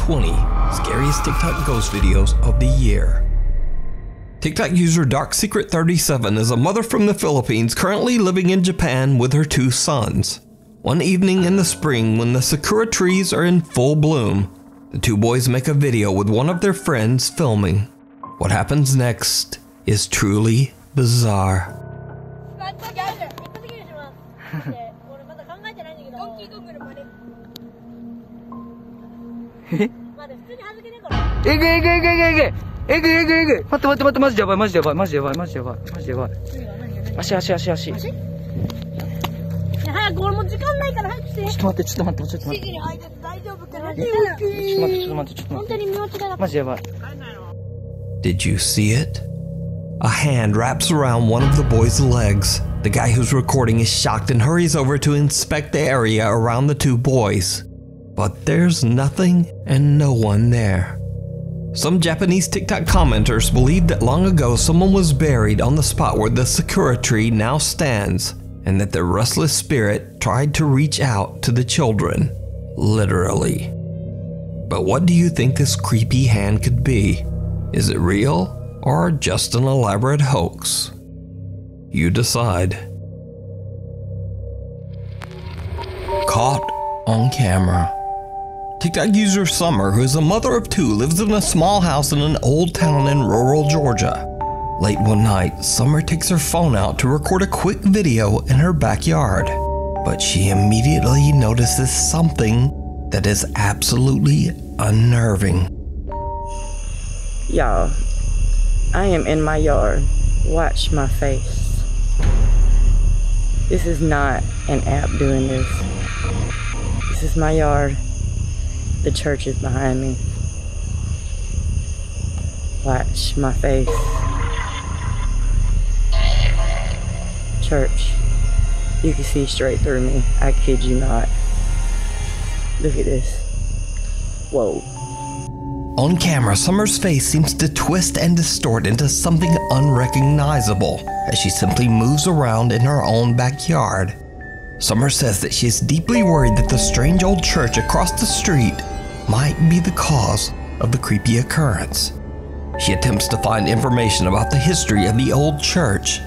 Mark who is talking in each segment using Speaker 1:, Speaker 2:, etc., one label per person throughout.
Speaker 1: 20 scariest TikTok ghost videos of the year. TikTok user DarkSecret37 is a mother from the Philippines currently living in Japan with her 2 sons. One evening in the spring when the sakura trees are in full bloom, the 2 boys make a video with one of their friends filming. What happens next is truly bizarre. Did you see it? A hand wraps around one of the boys' legs. The guy who's recording is shocked and hurries over to inspect the area around the 2 boys. But there's nothing and no one there. Some Japanese TikTok commenters believe that long ago someone was buried on the spot where the sakura tree now stands, and that the restless spirit tried to reach out to the children, literally. But what do you think this creepy hand could be? Is it real or just an elaborate hoax? You decide. Caught on camera. TikTok user Summer, who is a mother of 2, lives in a small house in an old town in rural Georgia. Late one night, Summer takes her phone out to record a quick video in her backyard. But she immediately notices something that is absolutely unnerving.
Speaker 2: Y'all, I am in my yard. Watch my face. This is not an app doing this. This is my yard. The church is behind me. Watch my face. Church, you can see straight through me. I kid you not. Look at this. Whoa.
Speaker 1: On camera, Summer's face seems to twist and distort into something unrecognizable as she simply moves around in her own backyard. Summer says that she is deeply worried that the strange old church across the street might be the cause of the creepy occurrence. She attempts to find information about the history of the old church,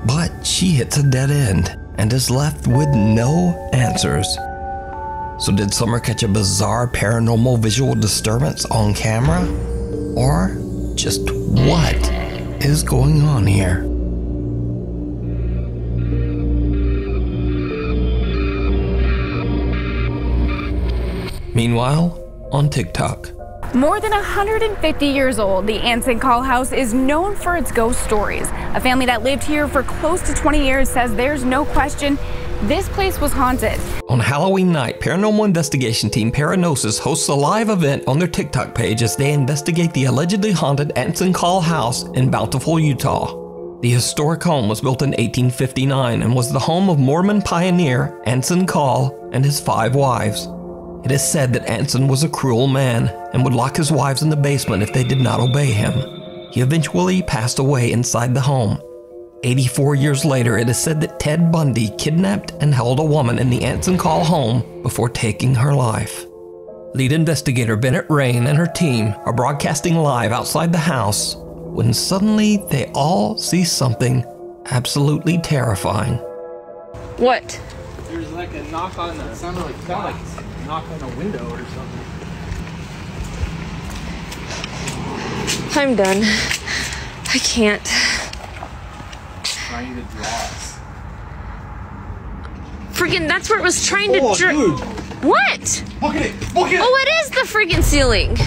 Speaker 1: but she hits a dead end and is left with no answers. So did Summer catch a bizarre paranormal visual disturbance on camera? Or just what is going on here? Meanwhile, on TikTok.
Speaker 3: More than 150 years old, the Anson Call House is known for its ghost stories. A family that lived here for close to 20 years says there's no question this place was haunted.
Speaker 1: On Halloween night, paranormal investigation team Paranosis hosts a live event on their TikTok page as they investigate the allegedly haunted Anson Call House in Bountiful, Utah. The historic home was built in 1859 and was the home of Mormon pioneer Anson Call and his 5 wives. It is said that Anson was a cruel man and would lock his wives in the basement if they did not obey him. He eventually passed away inside the home. 84 years later, it is said that Ted Bundy kidnapped and held a woman in the Anson Call home before taking her life. Lead investigator Bennett Rain and her team are broadcasting live outside the house when suddenly they all see something absolutely terrifying.
Speaker 2: What?
Speaker 4: There's like a knock on the, sounded like a knock on a window or something.
Speaker 2: I'm done. I can't.
Speaker 4: Trying to draw us.
Speaker 2: Freaking, that's where it was trying to draw.
Speaker 4: Dude.
Speaker 2: What?
Speaker 4: Look at it! Look at it!
Speaker 2: Oh, it is the freaking ceiling.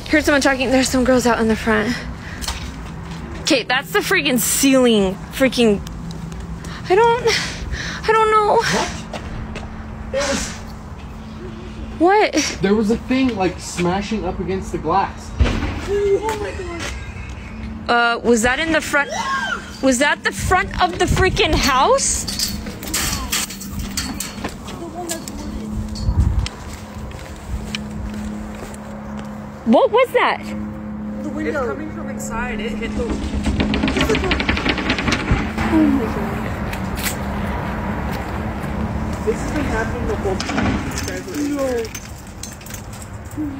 Speaker 2: Here's someone talking. There's some girls out in the front. Okay, that's the freaking ceiling. Freaking. I don't know.
Speaker 4: What? It was.
Speaker 2: What?
Speaker 4: There was a thing like smashing up against the glass. Oh my god.
Speaker 2: Was that in the front? Was that the front of the freaking house? What was that?
Speaker 5: The window.
Speaker 4: It's coming from inside. It hit the.
Speaker 5: Oh my god.
Speaker 4: This has been happening the whole time. You guys were in there.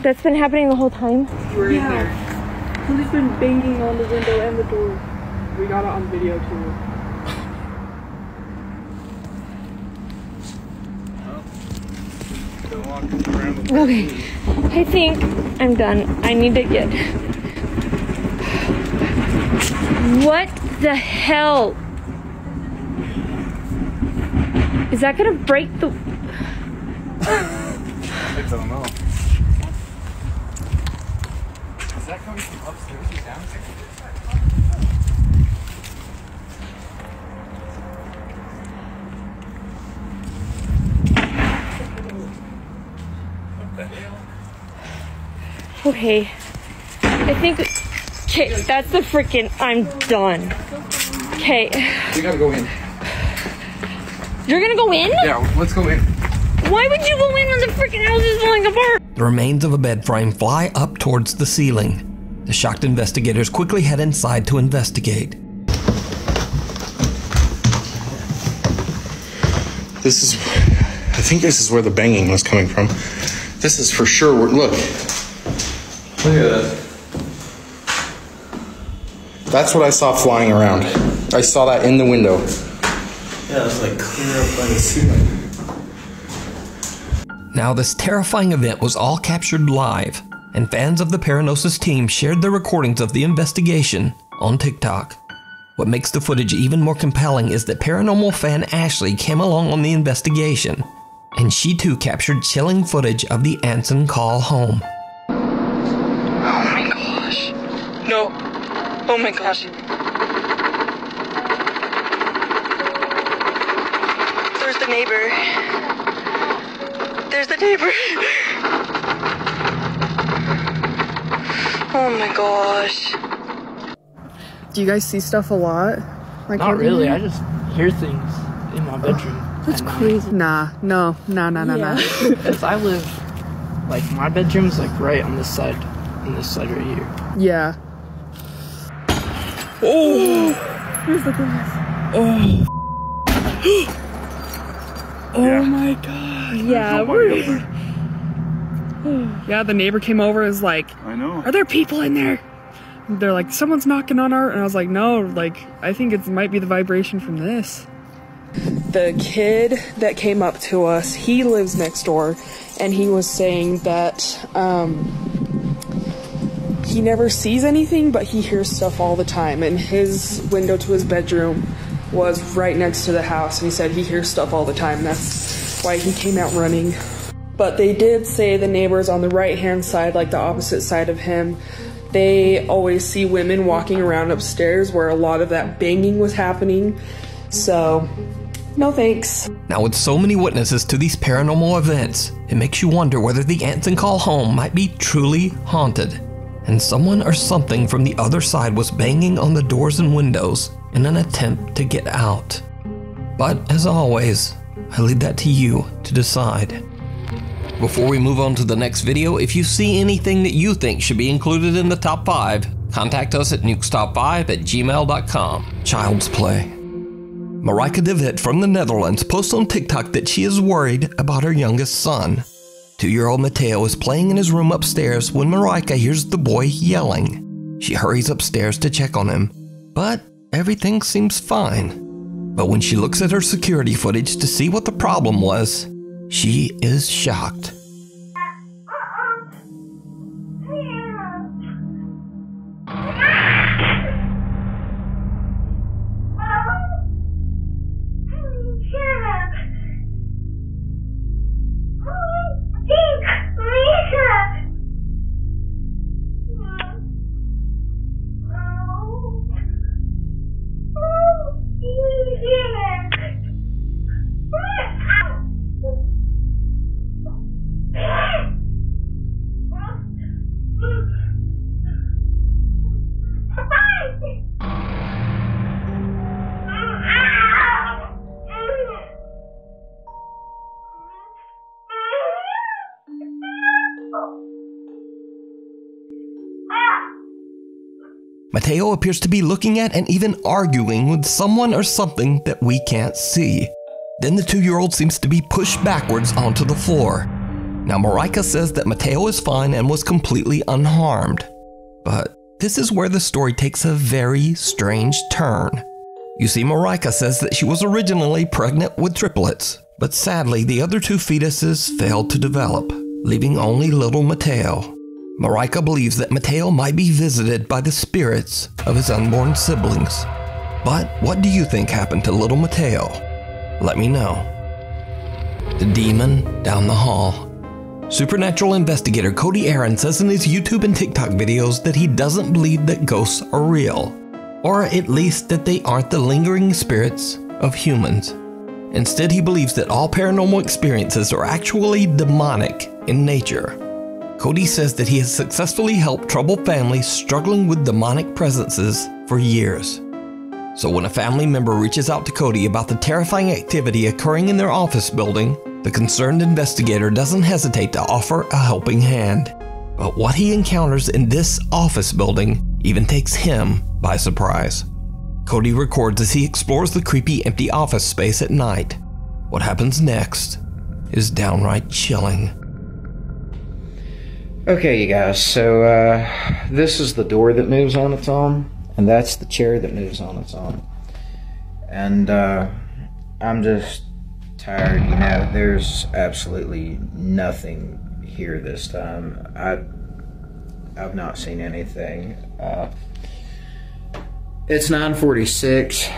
Speaker 2: That's been happening the whole time?
Speaker 4: You were in there. Somebody's been banging on the window and the door. We got it on video too.
Speaker 2: Okay, I think I'm done. I need to get... What the hell? Is that gonna break the...
Speaker 5: I don't know. Is that coming from upstairs or downstairs?
Speaker 2: Okay, I think... Okay, that's the freaking... I'm done. Okay.
Speaker 5: We gotta go in.
Speaker 2: You're gonna go in?
Speaker 5: Yeah, let's go in.
Speaker 2: Why would you go in when the freaking house is falling apart?
Speaker 1: The remains of a bed frame fly up towards the ceiling. The shocked investigators quickly head inside to investigate.
Speaker 6: This is, I think this is where the banging was coming from. This is for sure, look.
Speaker 5: Look at that.
Speaker 6: That's what I saw flying around. I saw that in the window.
Speaker 5: Yeah, it's like clear up by the ceiling.
Speaker 1: Now, this terrifying event was all captured live, and fans of the Paranosis team shared their recordings of the investigation on TikTok. What makes the footage even more compelling is that paranormal fan Ashley came along on the investigation, and she too captured chilling footage of the Anson call home.
Speaker 2: Oh my gosh. No. Oh my gosh. There's the neighbor. There's the neighbor. Oh my gosh.
Speaker 4: Do you guys see stuff a lot? Like
Speaker 7: not really. I just hear things in my bedroom.
Speaker 4: That's crazy. Nah.
Speaker 7: If I live, like, my bedroom's like right on this side right here.
Speaker 4: Yeah. Oh! Here's the glass. Oh. Oh my god. Yeah, yeah, the neighbor came over and was like,
Speaker 5: I know.
Speaker 4: Are there people in there? They're like, someone's knocking on our... And I was like, no, like, I think it might be the vibration from this. The kid that came up to us, he lives next door, and he was saying that he never sees anything, but he hears stuff all the time, and his window to his bedroom was right next to the house, and he said he hears stuff all the time. That's why he came out running. But they did say the neighbors on the right-hand side, like the opposite side of him, they always see women walking around upstairs where a lot of that banging was happening. So, no thanks.
Speaker 1: Now, with so many witnesses to these paranormal events, it makes you wonder whether the Anson call home might be truly haunted, and someone or something from the other side was banging on the doors and windows in an attempt to get out. But as always, I leave that to you to decide. Before we move on to the next video, if you see anything that you think should be included in the top 5, contact us at nukestop5@gmail.com. Child's play. Marika de Wit from the Netherlands posts on TikTok that she is worried about her youngest son. 2-year-old Mateo is playing in his room upstairs when Marika hears the boy yelling. She hurries upstairs to check on him, but everything seems fine. But when she looks at her security footage to see what the problem was, she is shocked. Mateo appears to be looking at and even arguing with someone or something that we can't see. Then the 2-year-old seems to be pushed backwards onto the floor. Now Marika says that Mateo is fine and was completely unharmed. But this is where the story takes a very strange turn. You see, Marika says that she was originally pregnant with triplets, but sadly the other 2 fetuses failed to develop, leaving only little Mateo. Marika believes that Mateo might be visited by the spirits of his unborn siblings. But what do you think happened to little Mateo? Let me know. The demon down the hall. Supernatural investigator Cody Aaron says in his YouTube and TikTok videos that he doesn't believe that ghosts are real, or at least that they aren't the lingering spirits of humans. Instead, he believes that all paranormal experiences are actually demonic in nature. Cody says that he has successfully helped troubled families struggling with demonic presences for years. So when a family member reaches out to Cody about the terrifying activity occurring in their office building, the concerned investigator doesn't hesitate to offer a helping hand. But what he encounters in this office building even takes him by surprise. Cody records as he explores the creepy empty office space at night. What happens next is downright chilling.
Speaker 8: Okay, you guys, so this is the door that moves on its own, and that's the chair that moves on its own. And I'm just tired, you know, there's absolutely nothing here this time. I've not seen anything. It's 9:46,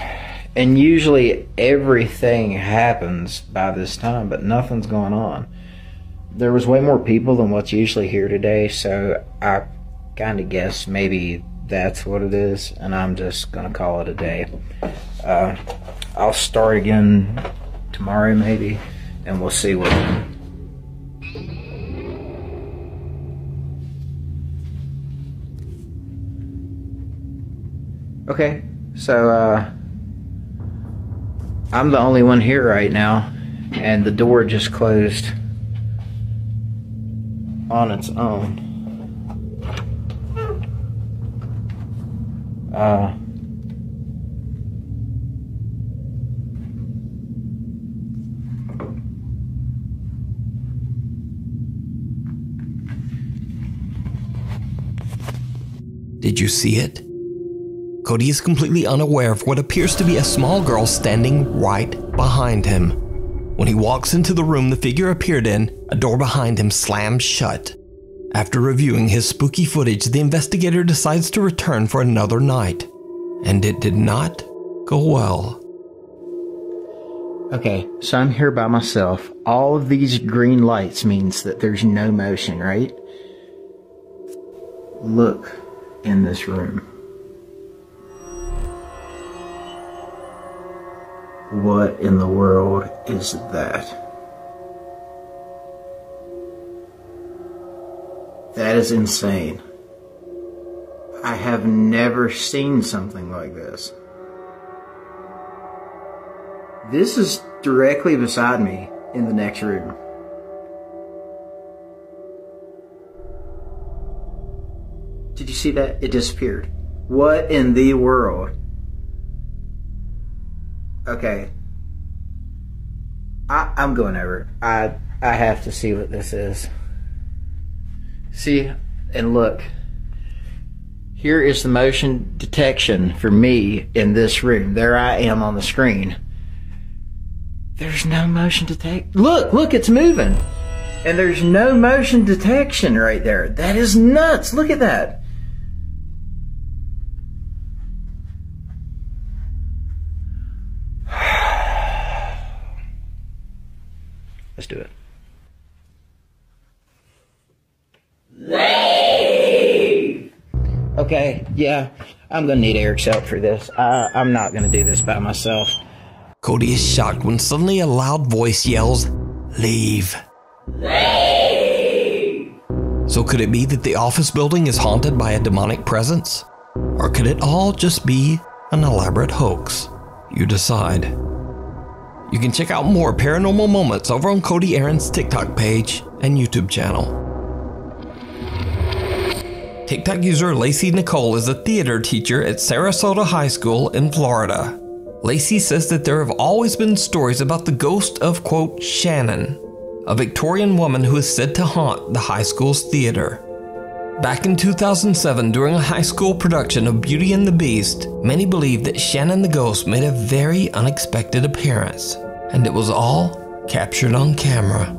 Speaker 8: and usually everything happens by this time, but nothing's going on. There was way more people than what's usually here today, so I kind of guess maybe that's what it is, and I'm just gonna call it a day. I'll start again tomorrow maybe, and we'll see what. Okay, so I'm the only one here right now, and the door just closed on its own.
Speaker 1: Did you see it? Cody is completely unaware of what appears to be a small girl standing right behind him. When he walks into the room the figure appeared in, a door behind him slams shut. After reviewing his spooky footage, the investigator decides to return for another night. And it did not go well.
Speaker 8: Okay, so I'm here by myself. All of these green lights means that there's no motion, right? Look in this room. What in the world is that? That is insane. I have never seen something like this. This is directly beside me in the next room. Did you see that? It disappeared. What in the world? Okay. I'm going over. I have to see what this is. See, and look. Here is the motion detection for me in this room. There I am on the screen. There's no motion detect. Look, it's moving. And there's no motion detection right there. That is nuts. Look at that. Let's do it. Leave! Okay, yeah, I'm gonna need Eric's help for this. I'm not gonna do this by myself.
Speaker 1: Cody is shocked when suddenly a loud voice yells, "Leave." Leave! So could it be that the office building is haunted by a demonic presence? Or could it all just be an elaborate hoax? You decide. You can check out more paranormal moments over on Cody Aaron's TikTok page and YouTube channel. TikTok user Lacey Nicole is a theater teacher at Sarasota High School in Florida. Lacey says that there have always been stories about the ghost of, quote, Shannon, a Victorian woman who is said to haunt the high school's theater. Back in 2007, during a high school production of Beauty and the Beast, many believed that Shannon the ghost made a very unexpected appearance, and it was all captured on camera.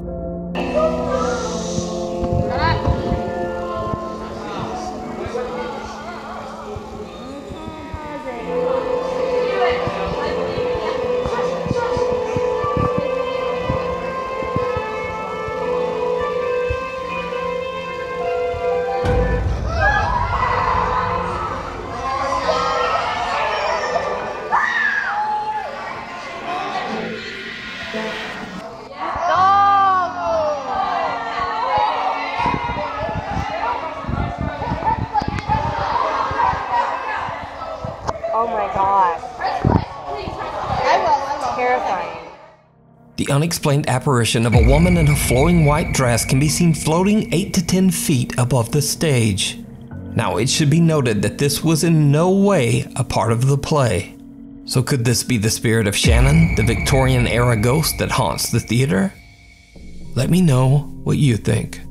Speaker 2: Oh my god. Terrifying.
Speaker 1: The unexplained apparition of a woman in a flowing white dress can be seen floating 8 to 10 feet above the stage. Now, it should be noted that this was in no way a part of the play. So could this be the spirit of Shannon, the Victorian-era ghost that haunts the theater? Let me know what you think.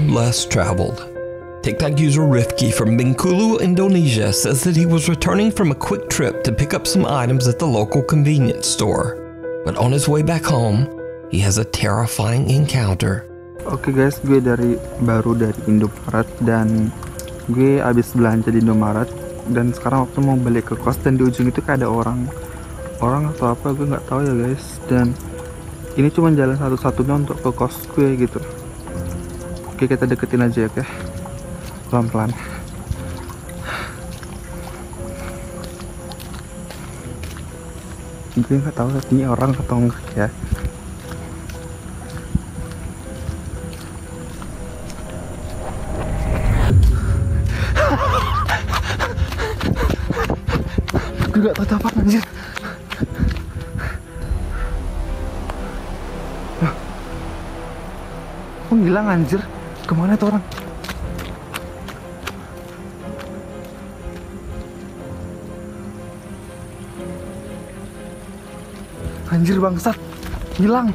Speaker 1: Less traveled. TikTok user Rifki from Bengkulu, Indonesia says that he was returning from a quick trip to pick up some items at the local convenience store. But on his way back home, he has a terrifying encounter.
Speaker 9: Oke guys, gue baru dari Indomaret dan gue abis belanja di Indomaret dan sekarang waktu mau balik ke kos dan di ujung itu kayak ada orang atau apa gue nggak tahu ya guys, dan ini cuma jalan satu-satunya untuk ke kos gue gitu. Oke, kita deketin aja ya, oke? Pelan-pelan. Gue nggak tahu ini orang atau enggak ya. Gue nggak tahu apa anjir. Kok hilang anjir? Kemana tuh orang? Anjir bangsat, hilang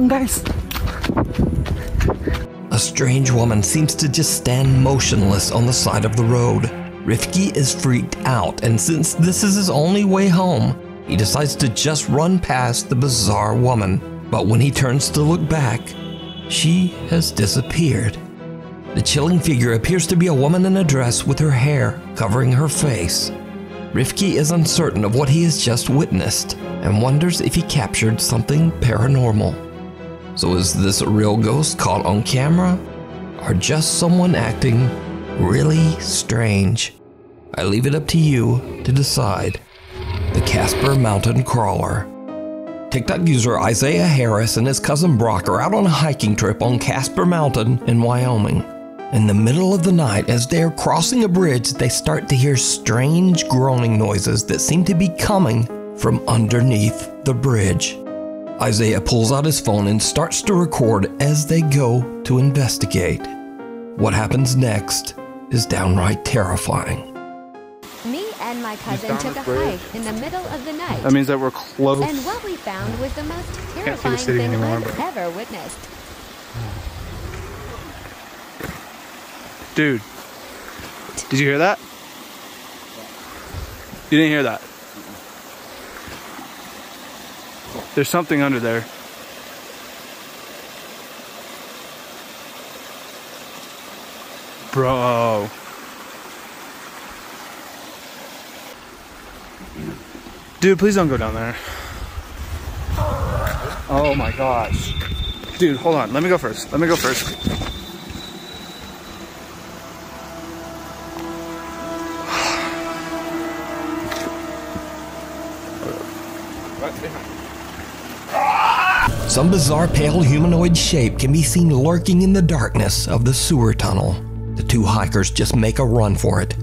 Speaker 9: guys.
Speaker 1: A strange woman seems to just stand motionless on the side of the road. Rifki is freaked out, and since this is his only way home, he decides to just run past the bizarre woman. But when he turns to look back, she has disappeared. The chilling figure appears to be a woman in a dress with her hair covering her face. Rifki is uncertain of what he has just witnessed and wonders if he captured something paranormal. So is this a real ghost caught on camera, or just someone acting really strange? I leave it up to you to decide. The Casper Mountain Crawler. TikTok user Isaiah Harris and his cousin Brock are out on a hiking trip on Casper Mountain in Wyoming. In the middle of the night, as they are crossing a bridge, they start to hear strange groaning noises that seem to be coming from underneath the bridge. Isaiah pulls out his phone and starts to record as they go to investigate. What happens next is downright terrifying.
Speaker 10: Me and my cousin took a hike in the middle of the night.
Speaker 9: That means that we're close.
Speaker 10: And what we found was the most terrifying thing I've ever witnessed.
Speaker 9: Dude, did you hear that? You didn't hear that? There's something under there. Bro. Dude, please don't go down there. Oh my gosh. Dude, hold on. Let me go first.
Speaker 1: Some bizarre pale humanoid shape can be seen lurking in the darkness of the sewer tunnel. The two hikers just make a run for it.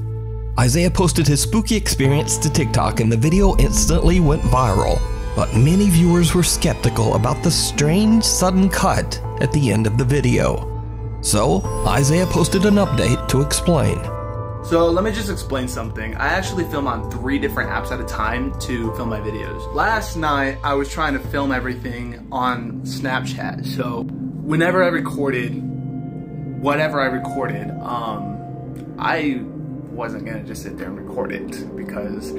Speaker 1: Isaiah posted his spooky experience to TikTok and the video instantly went viral. But many viewers were skeptical about the strange sudden cut at the end of the video. So, Isaiah posted an update to explain.
Speaker 11: So let me just explain something. I actually film on 3 different apps at a time to film my videos. Last night, I was trying to film everything on Snapchat. So whenever I recorded, whatever I recorded, I wasn't gonna just sit there and record it because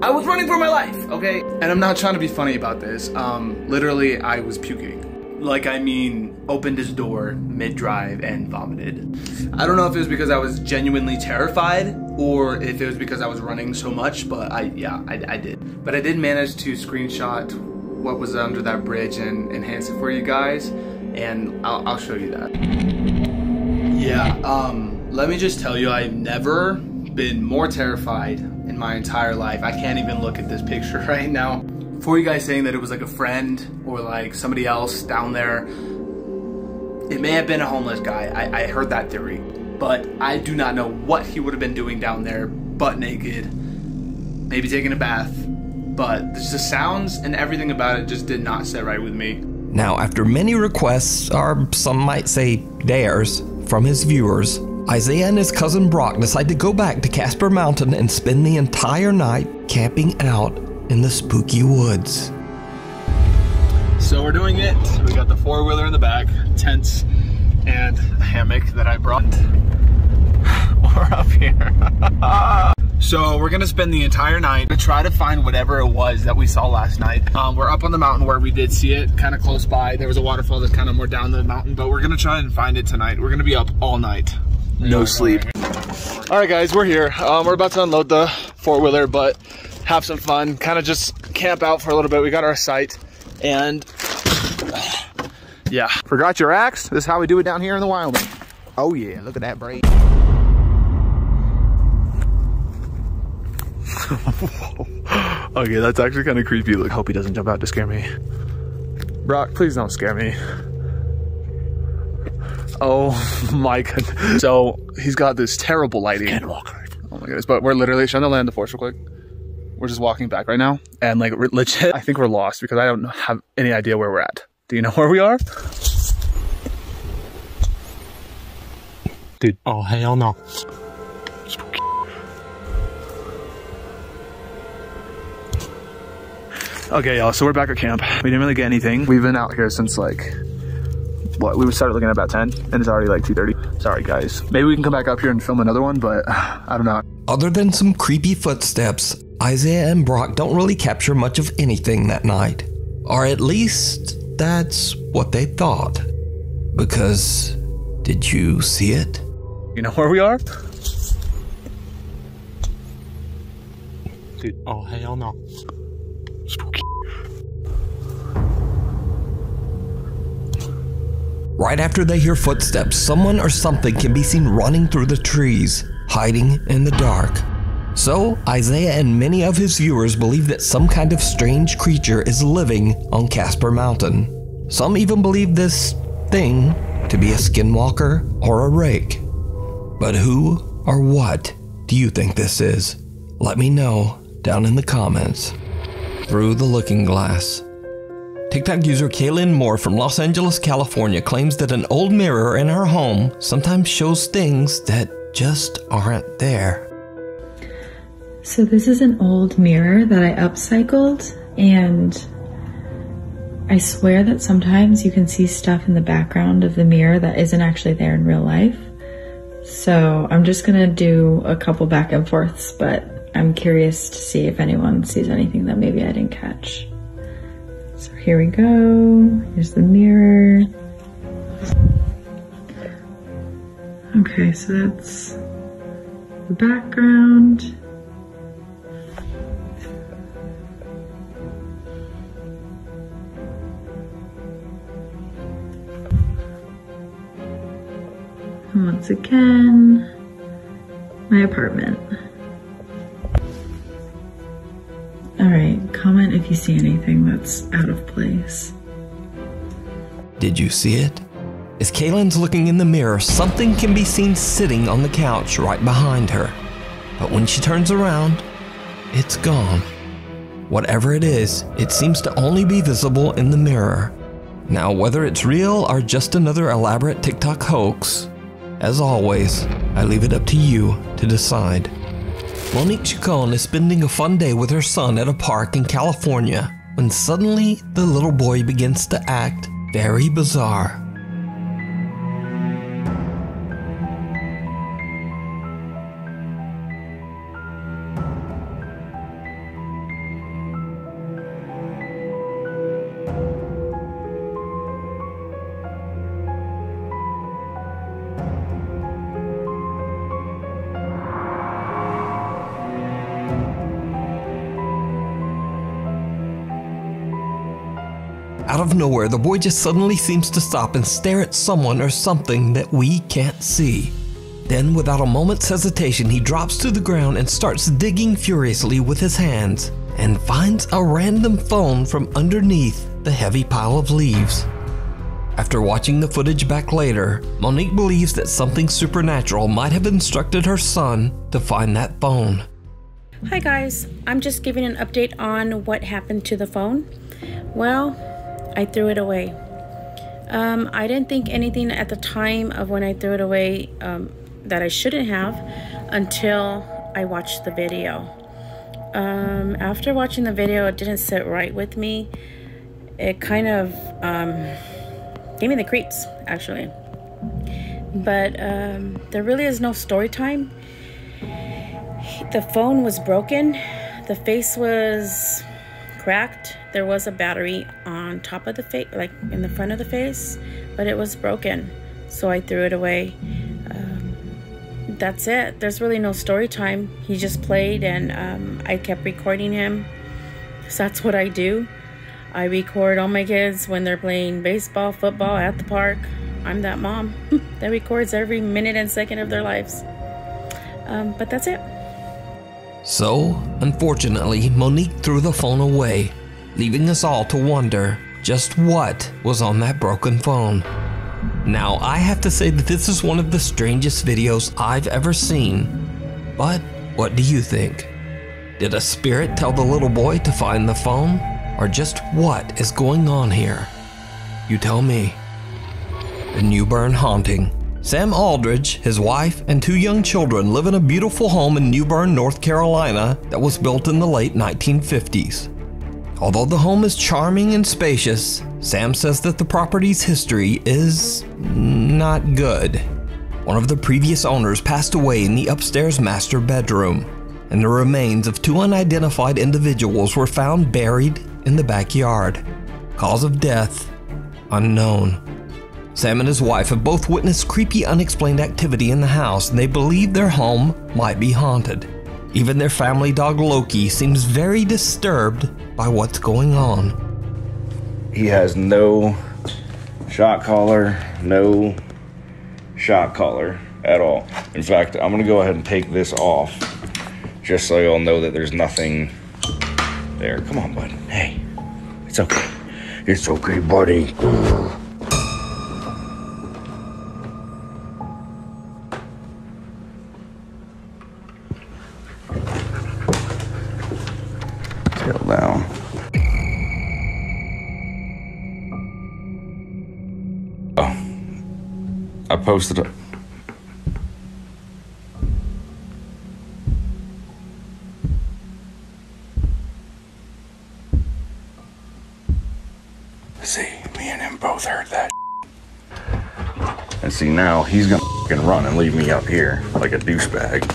Speaker 11: I was running for my life, okay? And I'm not trying to be funny about this. Literally, I was puking. Like, I mean, opened his door mid-drive and vomited. I don't know if it was because I was genuinely terrified or if it was because I was running so much, but I did. But I did manage to screenshot what was under that bridge and enhance it for you guys, and I'll show you that. Yeah, let me just tell you, I've never been more terrified in my entire life. I can't even look at this picture right now. For you guys saying that it was like a friend or like somebody else down there, it may have been a homeless guy. I heard that theory, but I do not know what he would have been doing down there, butt naked, maybe taking a bath, but the sounds and everything about it just did not sit right with me.
Speaker 1: Now, after many requests, or some might say dares, from his viewers, Isaiah and his cousin Brock decide to go back to Casper Mountain and spend the entire night camping out in the spooky woods.
Speaker 11: So we're doing it. We got the 4-wheeler in the back, tents, and a hammock that I brought. We're up here. So we're gonna spend the entire night to try to find whatever it was that we saw last night. We're up on the mountain where we did see it, kind of close by. There was a waterfall that's kind of more down the mountain, but we're gonna try and find it tonight. We're gonna be up all night. No sleep. All right, guys, we're here. We're about to unload the 4-wheeler, but have some fun, kind of just camp out for a little bit. We got our site, and yeah. Forgot your axe? This is how we do it down here in the Wyoming. Oh yeah, look at that braid. Okay, that's actually kind of creepy. Look, hope he doesn't jump out to scare me. Brock, please don't scare me. Oh my goodness. So he's got this terrible lighting. Can't walk right. Oh my goodness, but we're literally trying to land the force real quick. We're just walking back right now, and like legit, I think we're lost because I don't have any idea where we're at. Do you know where we are?
Speaker 12: Dude, oh hell no.
Speaker 11: Spooky. Okay, y'all, so we're back at camp. We didn't really get anything. We've been out here since like, what, we started looking at about 10, and it's already like 2:30. Sorry, guys. Maybe we can come back up here and film another one, but I don't know.
Speaker 1: Other than some creepy footsteps, Isaiah and Brock don't really capture much of anything that night. Or at least, that's what they thought. Because, did you see it?
Speaker 11: You know where we are?
Speaker 12: Dude, oh hell no.
Speaker 11: Spooky.
Speaker 1: Right after they hear footsteps, someone or something can be seen running through the trees, hiding in the dark. So, Isaiah and many of his viewers believe that some kind of strange creature is living on Casper Mountain. Some even believe this thing to be a skinwalker or a rake. But who or what do you think this is? Let me know down in the comments. Through the Looking Glass. TikTok user Kaylin Moore from Los Angeles, California claims that an old mirror in her home sometimes shows things that just aren't there.
Speaker 13: So this is an old mirror that I upcycled, and I swear that sometimes you can see stuff in the background of the mirror that isn't actually there in real life. So I'm just gonna do a couple back and forths, but I'm curious to see if anyone sees anything that maybe I didn't catch. So here we go. Here's the mirror. Okay, so that's the background. And once again, my apartment. Alright, comment if you see anything that's out of place.
Speaker 1: Did you see it? As Kaylin's looking in the mirror, something can be seen sitting on the couch right behind her. But when she turns around, it's gone. Whatever it is, it seems to only be visible in the mirror. Now, whether it's real or just another elaborate TikTok hoax, as always, I leave it up to you to decide. Monique Chacon is spending a fun day with her son at a park in California when suddenly the little boy begins to act very bizarre. Out of nowhere, the boy just suddenly seems to stop and stare at someone or something that we can't see. Then, without a moment's hesitation, he drops to the ground and starts digging furiously with his hands and finds a random phone from underneath the heavy pile of leaves. After watching the footage back later, Monique believes that something supernatural might have instructed her son to find that phone.
Speaker 14: Hi guys, I'm just giving an update on what happened to the phone. Well, I threw it away. I didn't think anything at the time of when I threw it away that I shouldn't have until I watched the video. After watching the video, it didn't sit right with me. It kind of gave me the creeps, actually. But there really is no story time. The phone was broken. The face was cracked. There was a battery on top of the face, like in the front of the face, but it was broken. So I threw it away. That's it. There's really no story time. He just played and I kept recording him. So that's what I do. I record all my kids when they're playing baseball, football at the park. I'm that mom that records every minute and second of their lives. But that's it.
Speaker 1: So, unfortunately, Monique threw the phone away, leaving us all to wonder just what was on that broken phone. Now, I have to say that this is one of the strangest videos I've ever seen. But what do you think? Did a spirit tell the little boy to find the phone? Or just what is going on here? You tell me. The Newbern Haunting. Sam Aldridge, his wife, and 2 young children live in a beautiful home in Newbern, North Carolina that was built in the late 1950s. Although the home is charming and spacious, Sam says that the property's history is not good. One of the previous owners passed away in the upstairs master bedroom, and the remains of 2 unidentified individuals were found buried in the backyard. Cause of death unknown. Sam and his wife have both witnessed creepy, unexplained activity in the house, and they believe their home might be haunted. Even their family dog Loki seems very disturbed by what's going on.
Speaker 15: He has no shock collar, no shock collar at all. In fact, I'm gonna go ahead and take this off just so y'all know that there's nothing there. Come on, bud. Hey, it's okay. It's okay, buddy. Settle down. Oh, I posted it. See, me and him both heard that. And see, now he's gonna fucking run and leave me up here like a douchebag.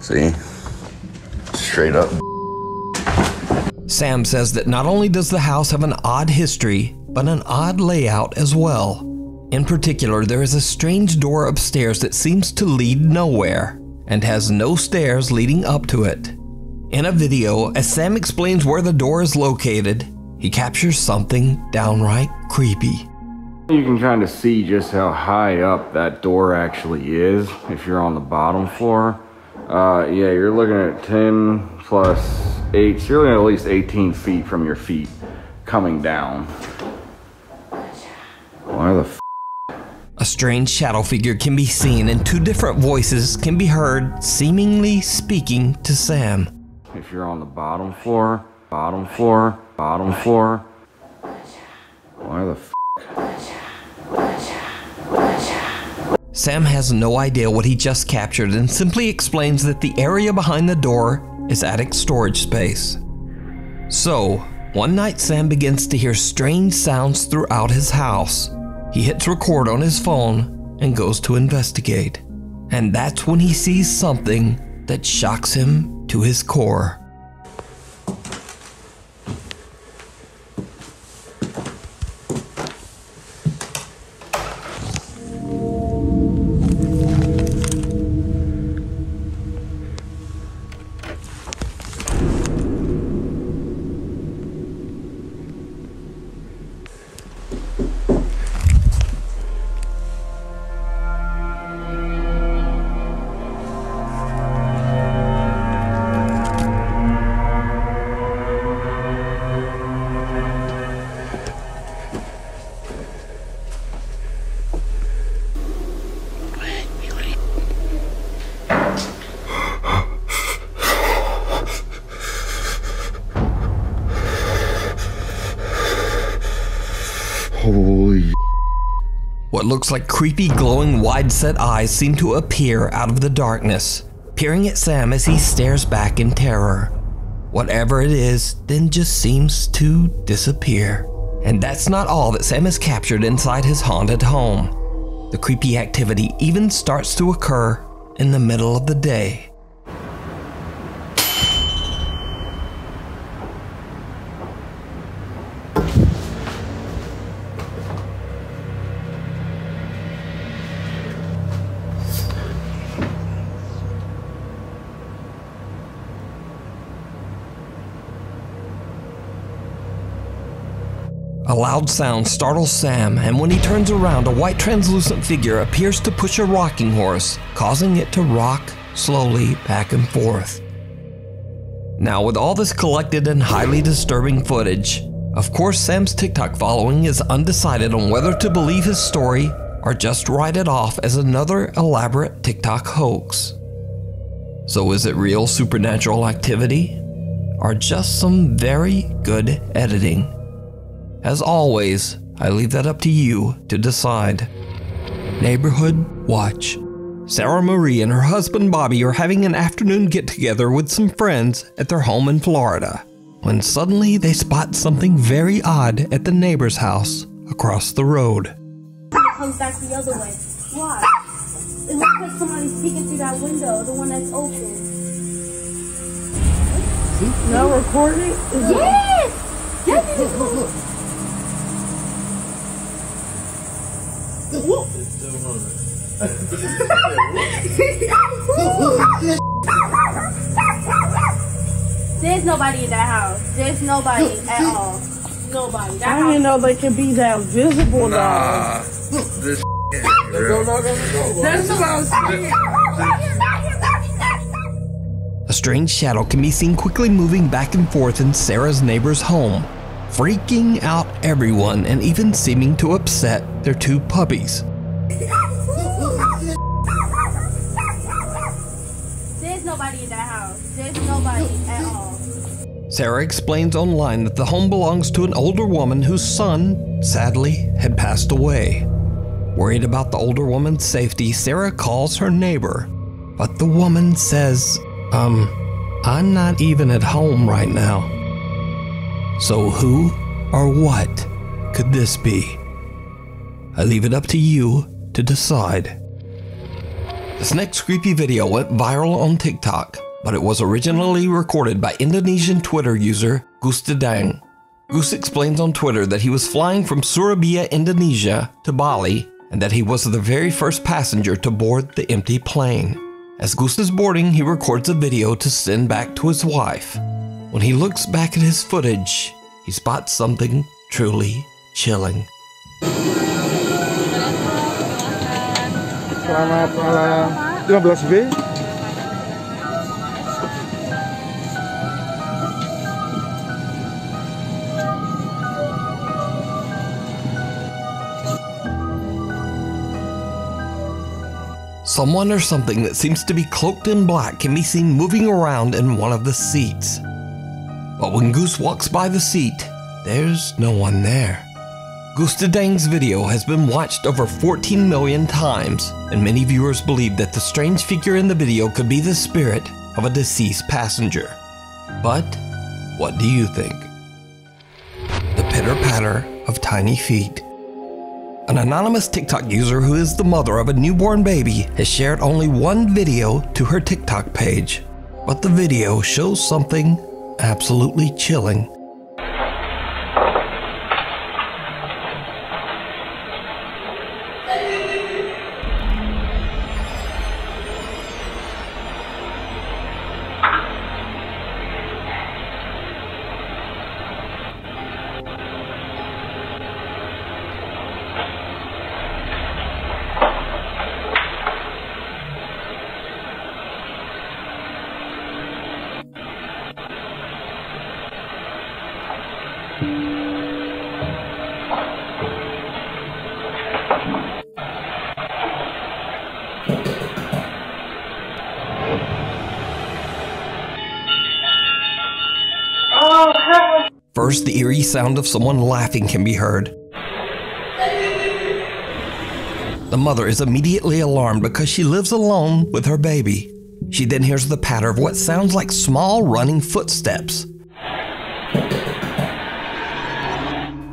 Speaker 15: See? Straight up.
Speaker 1: Sam says that not only does the house have an odd history, but an odd layout as well. In particular, there is a strange door upstairs that seems to lead nowhere and has no stairs leading up to it. In a video, as Sam explains where the door is located, he captures something downright creepy.
Speaker 15: You can kind of see just how high up that door actually is if you're on the bottom floor. Yeah, you're looking at 10 plus 8, so you're looking at least 18 feet from your feet coming down. Why the f?
Speaker 1: A strange shadow figure can be seen and two different voices can be heard seemingly speaking to Sam.
Speaker 15: If you're on the bottom floor, bottom floor, bottom floor. Why the f?
Speaker 1: Sam has no idea what he just captured and simply explains that the area behind the door is attic storage space. So, one night Sam begins to hear strange sounds throughout his house. He hits record on his phone and goes to investigate. And that's when he sees something that shocks him to his core.
Speaker 6: Holy.
Speaker 1: What looks like creepy, glowing, wide-set eyes seem to appear out of the darkness, peering at Sam as he stares back in terror. Whatever it is then just seems to disappear. And that's not all that Sam has captured inside his haunted home. The creepy activity even starts to occur in the middle of the day. A loud sound startles Sam, and when he turns around, a white translucent figure appears to push a rocking horse, causing it to rock slowly back and forth. Now, with all this collected and highly disturbing footage, of course Sam's TikTok following is undecided on whether to believe his story or just write it off as another elaborate TikTok hoax. So is it real supernatural activity, or just some very good editing? As always, I leave that up to you to decide. Neighborhood Watch. Sarah Marie and her husband Bobby are having an afternoon get-together with some friends at their home in Florida, when suddenly they spot something very odd at the neighbor's house across the road.
Speaker 16: Comes back the other way. Why? It looks like somebody's peeking through that window, the one that's open.
Speaker 4: Now recording?
Speaker 16: Yes! Yes!
Speaker 4: Look.
Speaker 16: There's nobody in that house. There's nobody at all. Nobody. That
Speaker 4: I didn't know they could be that visible
Speaker 6: Nah. This
Speaker 4: That's what I was saying.
Speaker 1: A strange shadow can be seen quickly moving back and forth in Sarah's neighbor's home, freaking out everyone and even seeming to upset their two puppies.
Speaker 16: There's nobody in that house. There's nobody at all.
Speaker 1: Sarah explains online that the home belongs to an older woman whose son, sadly, had passed away. Worried about the older woman's safety, Sarah calls her neighbor, but the woman says, I'm not even at home right now. So who or what could this be? I leave it up to you to decide. This next creepy video went viral on TikTok, but it was originally recorded by Indonesian Twitter user Gus Dedang. Gus explains on Twitter that he was flying from Surabaya, Indonesia to Bali, and that he was the very first passenger to board the empty plane. As Gus is boarding, he records a video to send back to his wife. When he looks back at his footage, he spots something truly chilling.
Speaker 9: Selamat malam. 15B.
Speaker 1: Someone or something that seems to be cloaked in black can be seen moving around in one of the seats. But when Goose walks by the seat, there's no one there. Goose the Dang's video has been watched over 14 million times, and many viewers believe that the strange figure in the video could be the spirit of a deceased passenger. But what do you think? The pitter-patter of tiny feet. An anonymous TikTok user who is the mother of a newborn baby has shared only one video to her TikTok page, but the video shows something absolutely chilling. First, the eerie sound of someone laughing can be heard. The mother is immediately alarmed because she lives alone with her baby. She then hears the patter of what sounds like small running footsteps.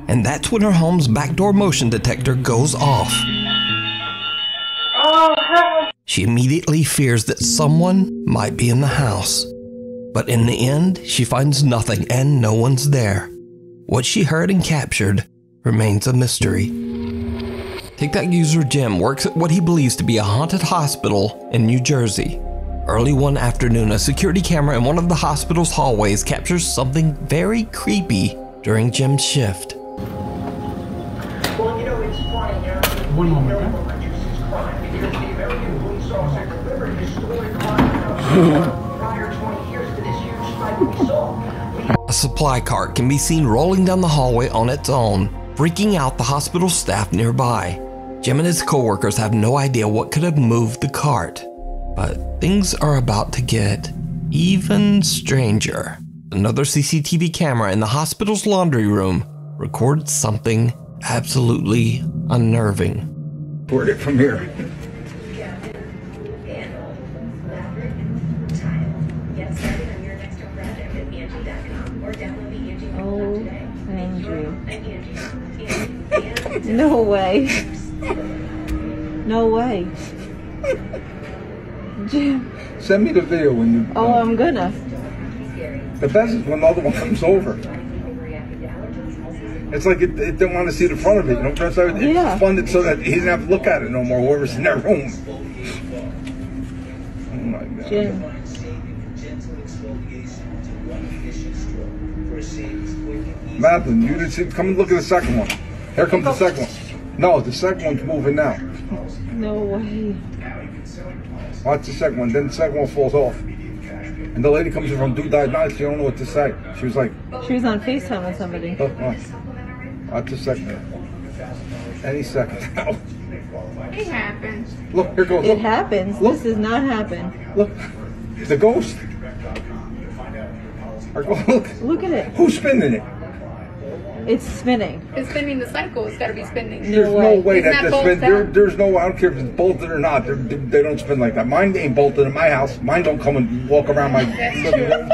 Speaker 1: And that's when her home's backdoor motion detector goes off. She immediately fears that someone might be in the house. But in the end, she finds nothing and no one's there. What she heard and captured remains a mystery. TikTok user Jim works at what he believes to be a haunted hospital in New Jersey. Early one afternoon, a security camera in one of the hospital's hallways captures something very creepy during Jim's shift.
Speaker 12: One moment.
Speaker 1: A supply cart can be seen rolling down the hallway on its own, freaking out the hospital staff nearby. Jim and his co-workers have no idea what could have moved the cart. But things are about to get even stranger. Another CCTV camera in the hospital's laundry room records something absolutely unnerving.
Speaker 17: Record it from here.
Speaker 18: No way. No way. Jim.
Speaker 17: Send me the video when you...
Speaker 18: Oh, I'm gonna.
Speaker 17: The best is when the other one comes over. It's like it didn't want to see the front of it, you know? It's funded so that he didn't have to look at it no more, whoever's in that room. Oh my God.
Speaker 18: Jim.
Speaker 17: Madeline, you didn't see... Come and look at the second one. Here comes the second one. No, the second one's moving now.
Speaker 18: No way.
Speaker 17: Watch the second one. Then the second one falls off. And the lady comes in from Dude Diagnostics. She don't know what to say. She was like...
Speaker 18: She was on FaceTime with somebody.
Speaker 17: Look, watch the second one. Any second now.
Speaker 3: It happens.
Speaker 17: Look, here goes.
Speaker 18: It happens. Look. This does not happen.
Speaker 17: Look. The ghost. Look.
Speaker 18: Look at it.
Speaker 17: Who's spinning it?
Speaker 18: It's spinning.
Speaker 3: It's spinning the cycle. It's got to be spinning.
Speaker 17: There's no way that this spin. There's no way. I don't care if it's bolted or not. They don't spin like that. Mine ain't bolted in my house. Mine don't come and walk around my living room.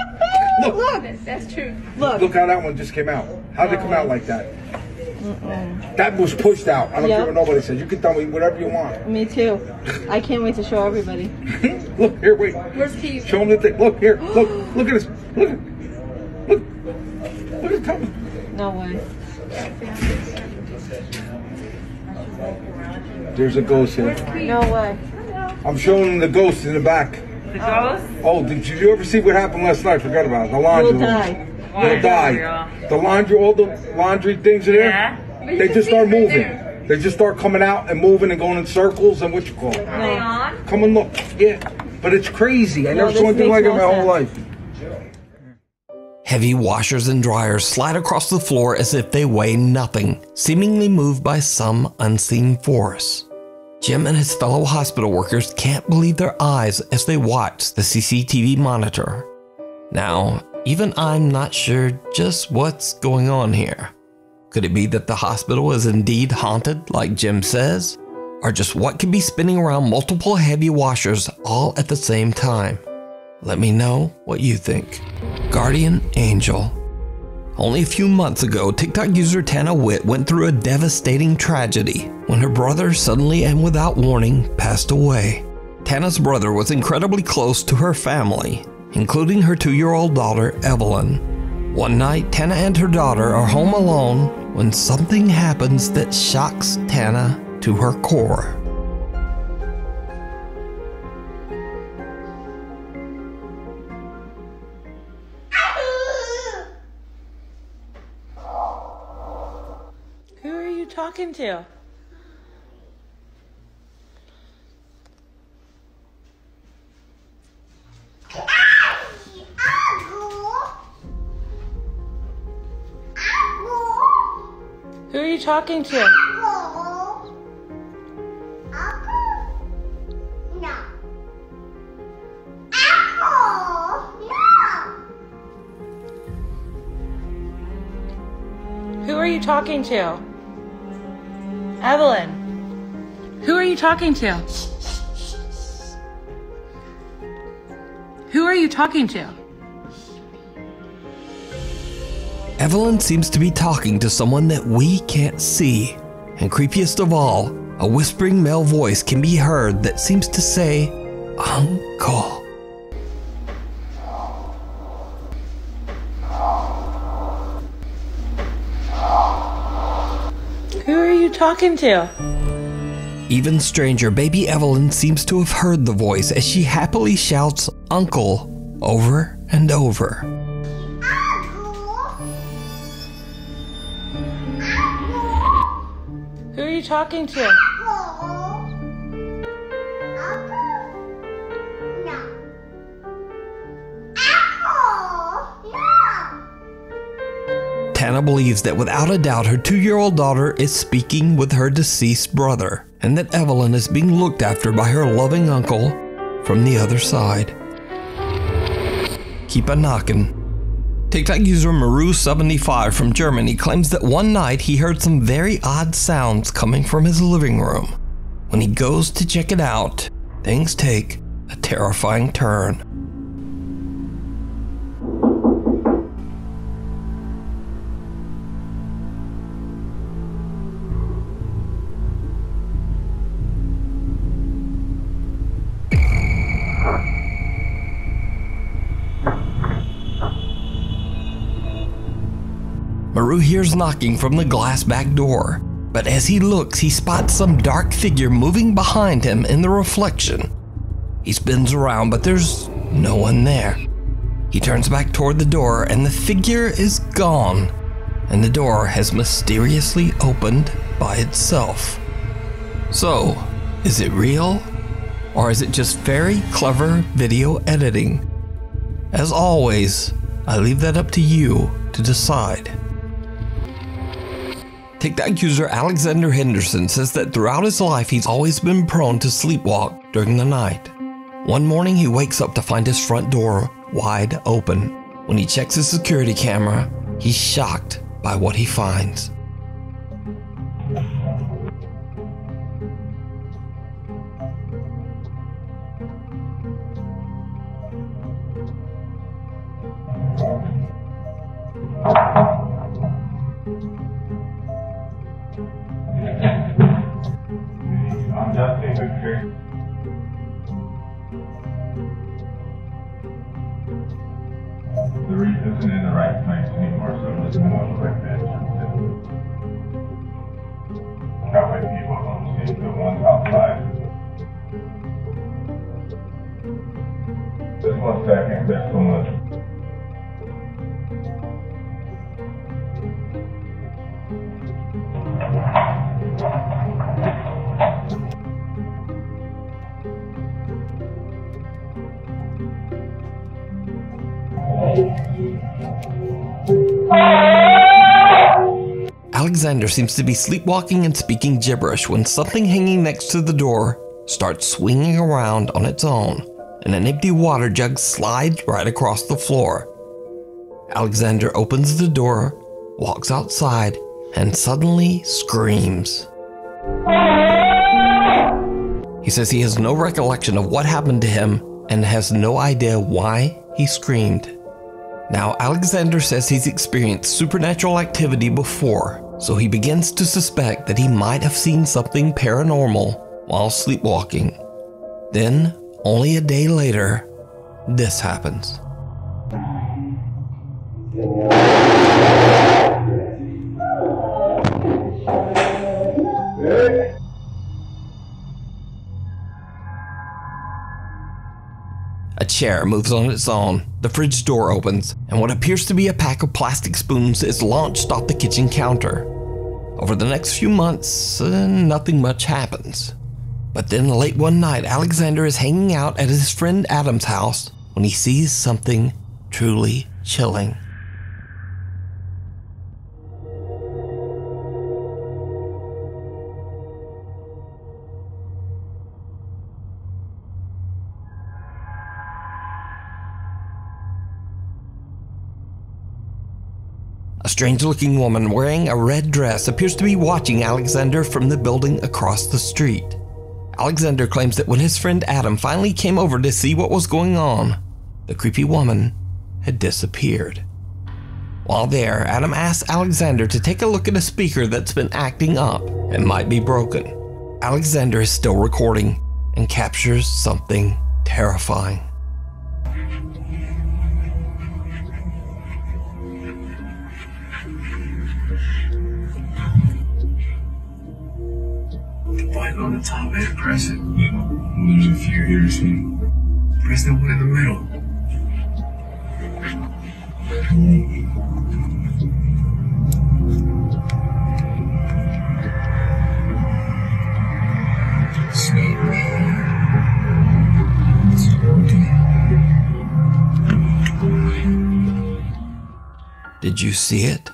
Speaker 3: Look. That's true.
Speaker 17: Look how that one just came out. How did it come out like that? That was pushed out. I don't care what nobody says. You can tell me whatever you want.
Speaker 18: Me too. I can't wait to show everybody.
Speaker 17: Look here. Wait.
Speaker 3: Where's Keith?
Speaker 17: Show them the thing. Look here. Look at this. Look at this.
Speaker 18: No way.
Speaker 17: There's a ghost here.
Speaker 18: No way.
Speaker 17: I'm showing them the ghost in the back.
Speaker 18: The ghost?
Speaker 17: Oh, did you ever see what happened last night? Forgot about it. The laundry room. They'll die. The laundry, all the laundry things are there. Yeah. They just start moving. They just start coming out and moving and going in circles and what you call it. Come and look. Yeah. But it's crazy. I never saw anything like it in my whole life.
Speaker 1: Heavy washers and dryers slide across the floor as if they weigh nothing, seemingly moved by some unseen force. Jim and his fellow hospital workers can't believe their eyes as they watch the CCTV monitor. Now, even I'm not sure just what's going on here. Could it be that the hospital is indeed haunted like Jim says? Or just what could be spinning around multiple heavy washers all at the same time? Let me know what you think. Guardian Angel. Only a few months ago, TikTok user Tana Witt went through a devastating tragedy when her brother suddenly and without warning passed away. Tana's brother was incredibly close to her family, including her 2-year-old daughter, Evelyn. One night, Tana and her daughter are home alone when something happens that shocks Tana to her core.
Speaker 14: Who are you talking to? Who are you talking to? Who are you talking to? Evelyn. Who are you talking to? Who are you talking to?
Speaker 1: Evelyn seems to be talking to someone that we can't see. And creepiest of all, a whispering male voice can be heard that seems to say, "Uncle."
Speaker 14: Who are you talking to?
Speaker 1: Even stranger, baby Evelyn seems to have heard the voice as she happily shouts "Uncle" over and over.
Speaker 14: Who are you talking to?
Speaker 1: Tana believes that without a doubt her 2-year-old daughter is speaking with her deceased brother, and that Evelyn is being looked after by her loving uncle from the other side. Keep a knockin'. TikTok user Maru75 from Germany claims that one night he heard some very odd sounds coming from his living room. When he goes to check it out, things take a terrifying turn. Maru hears knocking from the glass back door, but as he looks, he spots some dark figure moving behind him in the reflection. He spins around, but there's no one there. He turns back toward the door, and the figure is gone, and the door has mysteriously opened by itself. So, is it real? Or is it just very clever video editing? As always, I leave that up to you to decide. TikTok user Alexander Henderson says that throughout his life he's always been prone to sleepwalk during the night. One morning he wakes up to find his front door wide open. When he checks his security camera, he's shocked by what he finds.
Speaker 19: The wreath isn't in the right place anymore, so I'm just going to look like that. That way people don't see the ones outside. Just 1 second, there's so much.
Speaker 1: Alexander seems to be sleepwalking and speaking gibberish when something hanging next to the door starts swinging around on its own, and an empty water jug slides right across the floor. Alexander opens the door, walks outside, and suddenly screams. He says he has no recollection of what happened to him and has no idea why he screamed. Now, Alexander says he's experienced supernatural activity before, so he begins to suspect that he might have seen something paranormal while sleepwalking. Then, only a day later, this happens. A chair moves on its own, the fridge door opens, and what appears to be a pack of plastic spoons is launched off the kitchen counter. Over the next few months, nothing much happens. But then late one night, Alexander is hanging out at his friend Adam's house when he sees something truly chilling. A strange-looking woman wearing a red dress appears to be watching Alexander from the building across the street. Alexander claims that when his friend Adam finally came over to see what was going on, the creepy woman had disappeared. While there, Adam asks Alexander to take a look at a speaker that's been acting up and might be broken. Alexander is still recording and captures something terrifying.
Speaker 19: Button on the top and press it. There's a few here, see? Press the one in the middle.
Speaker 1: Did you see it?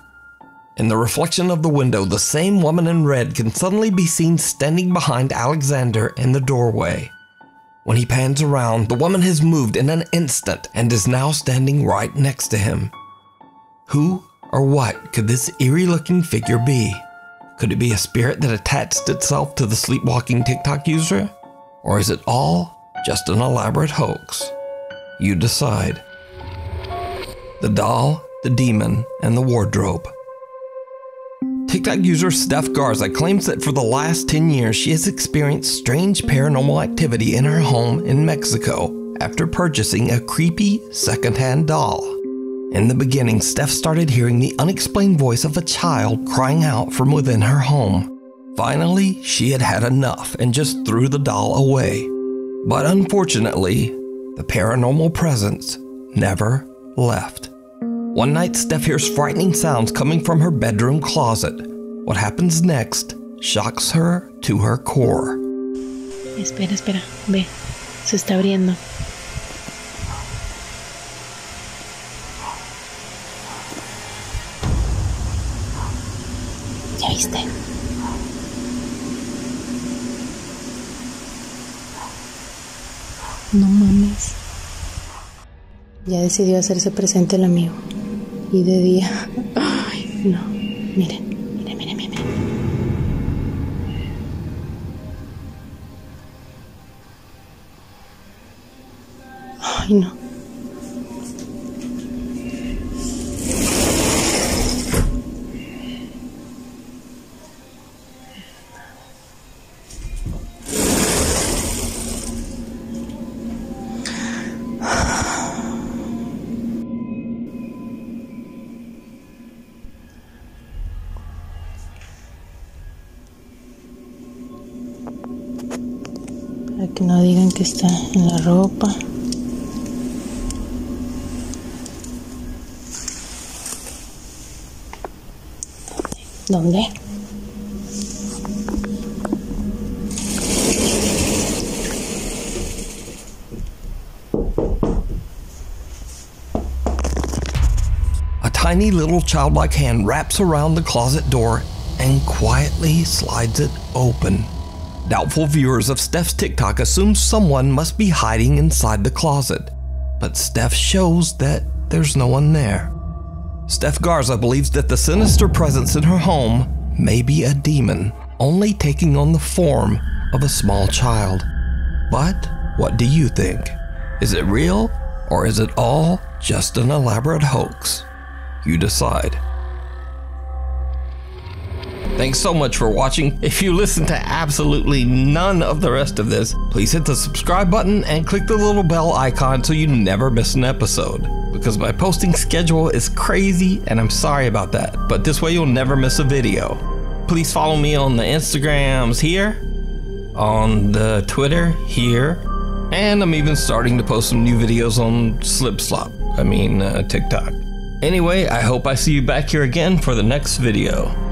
Speaker 1: In the reflection of the window, the same woman in red can suddenly be seen standing behind Alexander in the doorway. When he pans around, the woman has moved in an instant and is now standing right next to him. Who or what could this eerie-looking figure be? Could it be a spirit that attached itself to the sleepwalking TikTok user? Or is it all just an elaborate hoax? You decide. The doll, the demon, and the wardrobe. TikTok user Steph Garza claims that for the last 10 years she has experienced strange paranormal activity in her home in Mexico after purchasing a creepy secondhand doll. In the beginning, Steph started hearing the unexplained voice of a child crying out from within her home. Finally, she had had enough and just threw the doll away. But unfortunately, the paranormal presence never left. One night, Steph hears frightening sounds coming from her bedroom closet. What happens next shocks her to her core.
Speaker 18: Espera, espera, ve, se está abriendo. ¿Ya viste? No mames. Ya decidió hacerse presente el amigo. Y de día. Ay, no. Miren, miren, miren, miren. Ay, no. Para que no digan que está en la ropa. ¿Dónde?
Speaker 1: A tiny little childlike hand wraps around the closet door and quietly slides it open. Doubtful viewers of Steph's TikTok assume someone must be hiding inside the closet, but Steph shows that there's no one there. Steph Garza believes that the sinister presence in her home may be a demon, only taking on the form of a small child. But what do you think? Is it real, or is it all just an elaborate hoax? You decide. Thanks so much for watching. If you listen to absolutely none of the rest of this, please hit the subscribe button and click the little bell icon so you never miss an episode. Because my posting schedule is crazy and I'm sorry about that, but this way you'll never miss a video. Please follow me on the Instagrams here, on the Twitter here, and I'm even starting to post some new videos on TikTok. Anyway, I hope I see you back here again for the next video.